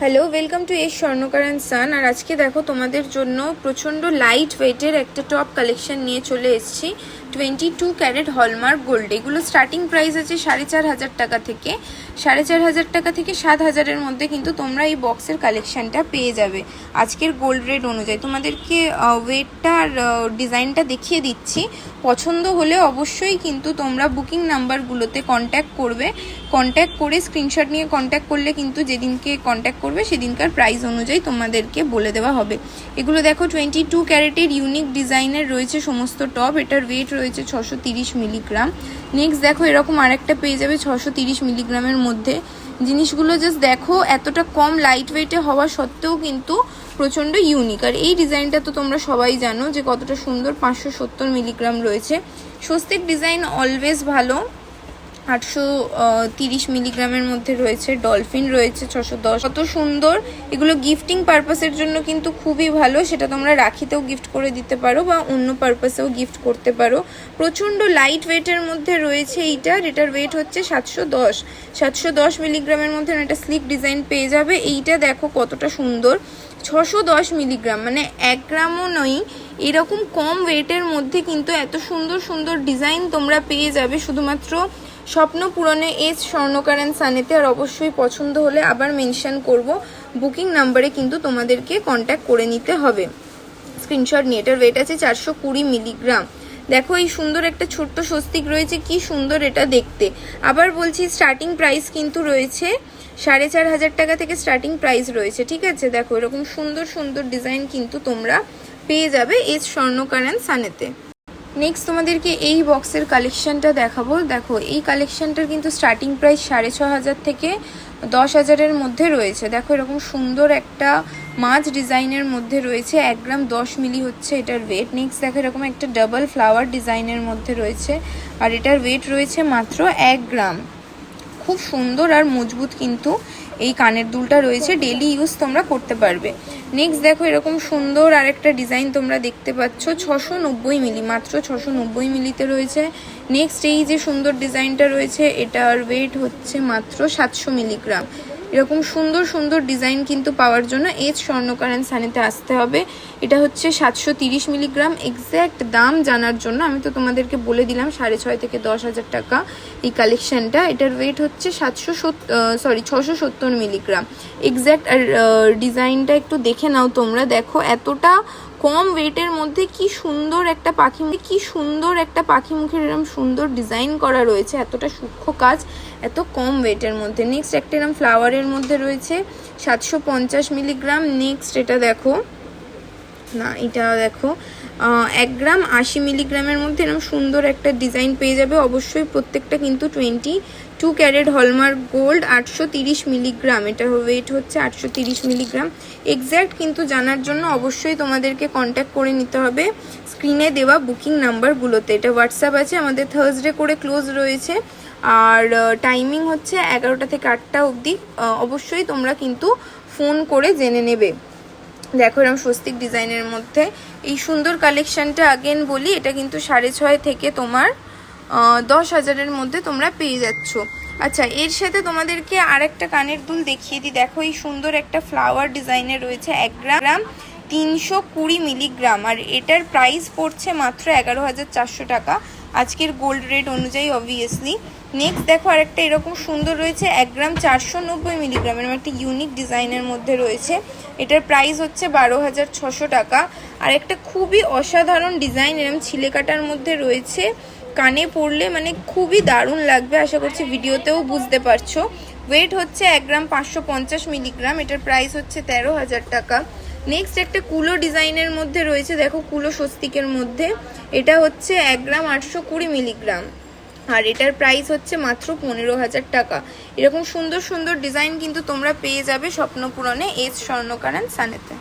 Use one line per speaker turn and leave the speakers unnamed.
Hello, welcome to S স্বর্ণকার and সান। আর আজকে দেখো তোমাদের জন্য প্রচণ্ড লাইট ওয়েটের একটা টপ কালেকশন নিয়ে চলে এসেছি 22 ক্যারেট হলমার্ক গোল্ড। এগুলো স্টার্টিং প্রাইস আছে 4,500 টাকা থেকে। 4,500 টাকা থেকে 7,000-এর মধ্যে কিন্তু তোমরা এই বক্সের কালেকশনটা পেয়ে যাবে আজকের গোল্ড রেট অনুযায়ী। তোমাদেরকে ওয়েটটা আর ডিজাইনটা দেখিয়ে দিচ্ছি। পছন্দ হলে অবশ্যই কিন্তু তোমরা বুকিং নাম্বারগুলোতে কন্ট্যাক্ট করবে। কন্ট্যাক্ট করে স্ক্রিনশট নিয়ে কন্ট্যাক্ট করলে কিন্তু যেদিনকে কন্ট্যাক্ট করবে সেদিনকার প্রাইস অনুযায়ী তোমাদেরকে বলে দেওয়া হবে। এগুলো দেখো 22 ক্যারেটের ইউনিক ডিজাইনের রয়েছে সমস্ত টপ। এটার ওয়েট রয়েছে 630 মিলিগ্রাম। নেক্সট দেখো এরকম আরেকটা পেয়ে যাবে 630 মিলিগ্রামের মধ্যে। জিনিসগুলো জাস্ট দেখো, এতটা কম লাইট ওয়েটে হওয়া সত্ত্বেও কিন্তু প্রচণ্ড ইউনিক। আর এই ডিজাইনটা তো তোমরা সবাই জানো যে কতটা সুন্দর। 570 মিলিগ্রাম রয়েছে। স্বস্তিক ডিজাইন অলওয়েজ ভালো। 830 মিলিগ্রামের মধ্যে রয়েছে। ডলফিন রয়েছে 610। কত সুন্দর! এগুলো গিফটিং পারপাসের জন্য কিন্তু খুবই ভালো। সেটা তোমরা রাখিতেও গিফট করে দিতে পারো বা অন্য পারপাসেও গিফট করতে পারো। প্রচণ্ড লাইট ওয়েটের মধ্যে রয়েছে এইটার। এটার ওয়েট হচ্ছে 710 মিলিগ্রামের মধ্যে একটা স্লিক ডিজাইন পেয়ে যাবে। এইটা দেখো কতটা সুন্দর। 610 মিলিগ্রাম, মানে 1 গ্রামও নয়। এরকম কম ওয়েটের মধ্যে কিন্তু এত সুন্দর সুন্দর ডিজাইন তোমরা পেয়ে যাবে শুধুমাত্র স্বপ্ন পূরণে এস স্বর্ণকার অ্যান্ড সানেতে। আর অবশ্যই পছন্দ হলে আবার মেনশন করব, বুকিং নাম্বারে কিন্তু তোমাদেরকে কন্ট্যাক্ট করে নিতে হবে স্ক্রিনশট নিয়ে। এটার ওয়েট আছে 420 মিলিগ্রাম। দেখো এই সুন্দর একটা ছোট্ট স্বস্তিক রয়েছে, কি সুন্দর এটা দেখতে। আবার বলছি, স্টার্টিং প্রাইস কিন্তু রয়েছে 4,500 টাকা থেকে স্টার্টিং প্রাইস রয়েছে, ঠিক আছে। দেখো এরকম সুন্দর সুন্দর ডিজাইন কিন্তু তোমরা পেয়ে যাবে এস স্বর্ণকার অ্যান্ড সানেতে। নেক্সট তোমাদেরকে এই বক্সের কালেকশনটা দেখাবো। দেখো এই কালেকশনটার কিন্তু স্টার্টিং প্রাইস 6,500 থেকে 10,000-এর মধ্যে রয়েছে। দেখো এরকম সুন্দর একটা মাছ ডিজাইনের মধ্যে রয়েছে। 1 গ্রাম 10 মিলি হচ্ছে এটার ওয়েট। নেক্সট দেখো এরকম একটা ডাবল ফ্লাওয়ার ডিজাইনের মধ্যে রয়েছে। আর এটার ওয়েট রয়েছে মাত্র 1 গ্রাম। খুব সুন্দর আর মজবুত কিন্তু এই কানের দুলটা রয়েছে। ডেলি ইউজ তোমরা করতে পারবে। নেক্সট দেখো এরকম সুন্দর আর একটা ডিজাইন তোমরা দেখতে পাচ্ছ 690 মিলি, মাত্র 690 মিলিতে রয়েছে। নেক্সট এই যে সুন্দর ডিজাইনটা রয়েছে এটার ওয়েট হচ্ছে মাত্র 700 মিলিগ্রাম। এরকম সুন্দর সুন্দর ডিজাইন কিন্তু পাওয়ার জন্য এস স্বর্ণকার অ্যান্ড সানিতে আসতে হবে। এটা হচ্ছে 730 মিলিগ্রাম। এক্স্যাক্ট দাম জানার জন্য আমি তো তোমাদেরকে বলে দিলাম 6,500 থেকে 10,000 টাকা এই কালেকশনটা। এটার ওয়েট হচ্ছে 670 মিলিগ্রাম এক্স্যাক্ট। আর ডিজাইনটা একটু দেখে নাও তোমরা। দেখো এতটা কম ওয়েটের মধ্যে কি সুন্দর একটা পাখি মুখের এরকম সুন্দর ডিজাইন করা রয়েছে। এতটা সূক্ষ্ম কাজ এত কম ওয়েটের মধ্যে। নেক্সট একটা এরকম ফ্লাওয়ারের মধ্যে রয়েছে 750 মিলিগ্রাম। নেক্সট এটা দেখো, না এটা দেখো 1 গ্রাম 80 মিলিগ্রামের মধ্যে এরকম সুন্দর একটা ডিজাইন পেয়ে যাবে। অবশ্যই প্রত্যেকটা কিন্তু 22 ক্যারেট হলমার্ক গোল্ড। 830 মিলিগ্রাম, এটা ওয়েট হচ্ছে 830 মিলিগ্রাম। এক্স্যাক্ট কিন্তু জানার জন্য অবশ্যই তোমাদেরকে কন্ট্যাক্ট করে নিতে হবে স্ক্রিনে দেওয়া বুকিং নাম্বারগুলোতে। এটা হোয়াটসঅ্যাপ আছে। আমাদের থার্সডে করে ক্লোজ রয়েছে। আর টাইমিং হচ্ছে 11টা থেকে 8টা অবধি। অবশ্যই তোমরা কিন্তু ফোন করে জেনে নেবে। দেখো এরকম স্বস্তিক ডিজাইনের মধ্যে এই সুন্দর কালেকশনটা আগেন বলি, এটা কিন্তু 6,500 থেকে তোমার 10,000-এর মধ্যে তোমরা পেয়ে যাচ্ছ। আচ্ছা, এর সাথে তোমাদেরকে আরেকটা কানের দুল দেখিয়ে দিই। দেখো এই সুন্দর একটা ফ্লাওয়ার ডিজাইনের রয়েছে 1 গ্রাম 320 মিলিগ্রাম। আর এটার প্রাইস পড়ছে মাত্র 11,400 টাকা আজকের গোল্ড রেট অনুযায়ী অবভিয়াসলি। নেক্সট দেখো আরেকটা এরকম সুন্দর রয়েছে 1 গ্রাম 490 মিলিগ্রামের একটা ইউনিক ডিজাইনের মধ্যে রয়েছে। এটার প্রাইস হচ্ছে 12,600 টাকা। আর একটা খুবই অসাধারণ ডিজাইন এরকম ছিলে কাটার মধ্যে রয়েছে। কানে পরলে মানে খুবই দারুণ লাগবে, আশা করছি ভিডিওতেও বুঝতে পারছো। ওয়েট হচ্ছে 1 গ্রাম 550 মিলিগ্রাম। এটার প্রাইস হচ্ছে 13,000 টাকা। নেক্সট একটা কুলো ডিজাইনের মধ্যে রয়েছে। দেখো কুলো স্বস্তিকের মধ্যে এটা হচ্ছে 1 গ্রাম 820 মিলিগ্রাম। আর এটার প্রাইস হচ্ছে মাত্র 15,000 টাকা। এরকম সুন্দর সুন্দর ডিজাইন কিন্তু তোমরা পেয়ে যাবে স্বপ্ন পূরণে এস স্বর্ণকার অ্যান্ড সানেতে।